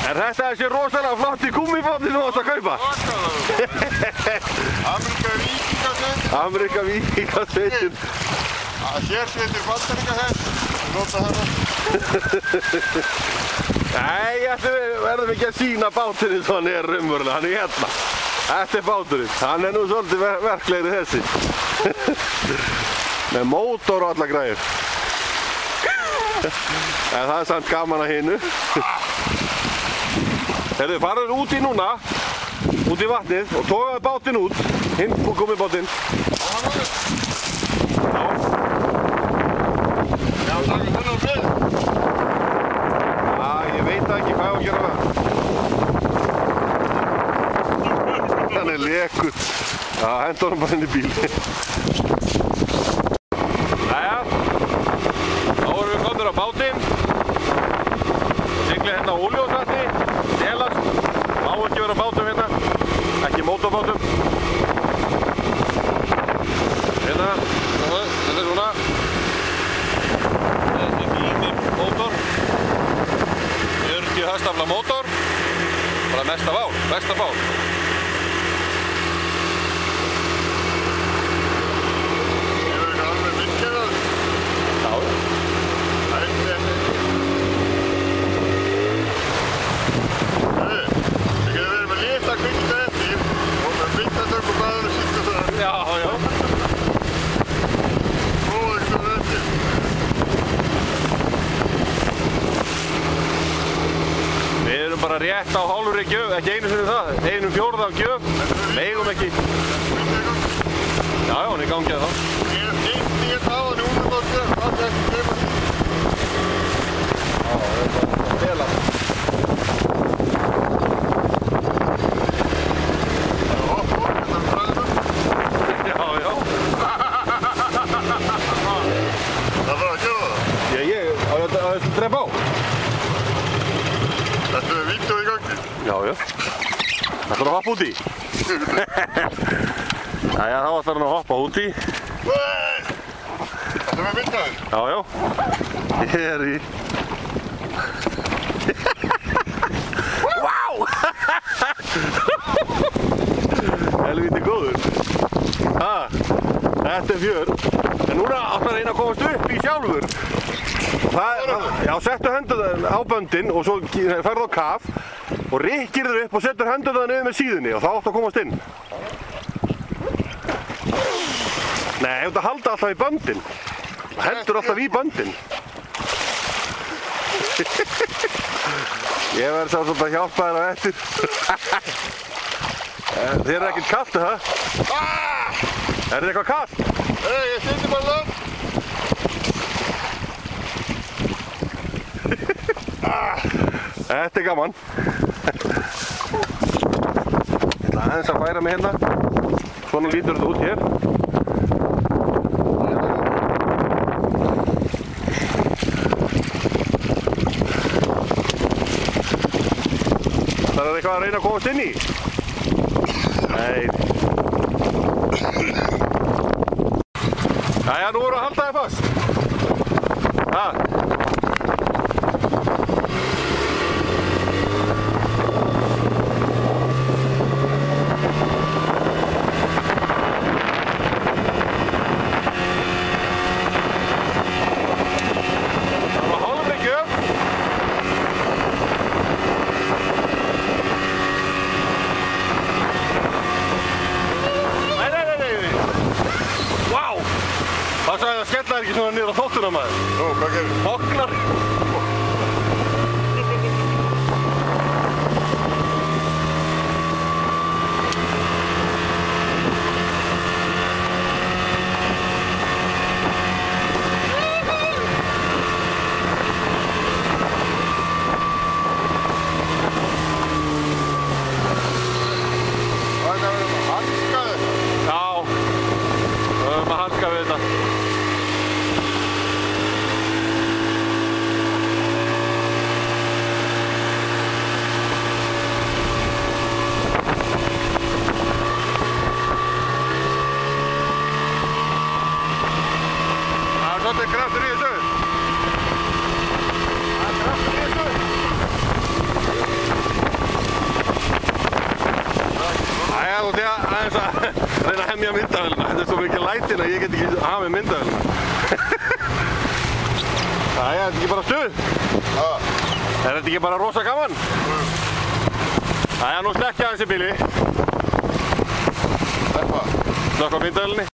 Er þetta þessi rosalega flotti gúmmibátur sem þú átt að kaupa? Ameríka Víkingasveitin. Sérsveitir Bandaríkjahers. Nota hana. Nei, verðum ekki að sína báturinn svo hann er raunverulega. Hann er hérna. Þetta er báturinn. Hann er nú svolítið verklegri þessi. Með mótor og alla græður. En það er samt gaman að hinu. Herðu, faraðu út í núna, út í vatnið og togaðu bátinn út, hinn gummibátinn. Já. Já, taka þennan við. Ég veit ekki hvað ég á að gera það. Hann er lekur. Já, hendur hann bara inn í bíl. Jæja, þá erum við komnir á bátinn. Sigla hérna á olíósvatni. Delast, má ekki vera bátum hérna, ekki mótorbátum. Hérna, þetta er svona. Þessi fínir mótor. 40 hestafla mótor. Bara mesta bál. Ég verður ekki alveg virkjað það. Já. Bara rétt á hálfri gjöf, ekki einu sinni það, 1/4 af gjöf, megum ekki. Já, hún er í gangi að það. Ég er fyrst í að taða núna þá gjöf, það er ekki kemur því. Já, það er bara að stela. Það er hopp, þetta er bræðum. Já. Það var að gera það. Ég á þessu drepa á. Þetta er vídeó í gangi. Já. Það þarf að hoppa út í. Jæja, þá ætlar hann að hoppa út í. Þetta er með myndaður. Já. Ég er í. Vá! Helvíti góður. Þetta er fjör. En núna áttu að reyna að komast upp í sjálfur. Já, settu hendurnar á böndin og svo ferðu á kaf og rykkir þér upp og setur hendurnar niður með síðunni og þá áttu að komast inn. Nei, þú ert að halda alltaf í böndin. Hendur alltaf í böndin. Ég verði sá svolítið að hjálpa þér á eftir. Þér er ekkert kalt, það? Er þér eitthvað kalt? Ég sýndi bara langt. Þetta er gaman. Ég ætla aðeins að færa mig hérna. Svona lítur þetta út hér. Það er eitthvað að reyna að komast inn í. Nei. Jæja, nú voru að halda þig fast. Skella ekki svona niður á þóttuna maður. Nú, hvað gerir? Bognar. Hvað er það að hanska þetta? Já, við höfum að hanska við þetta. aðeins að reyna að hemja myndavélina. Þetta er svo mikið lætin að ég get ekki hafa með myndavélina. Jæja, þetta ekki bara stuð? Já. Er þetta ekki bara rosa gaman? Jæja, nú slekkja aðeins í bíli. Sleppa. Slökk á myndavélinni.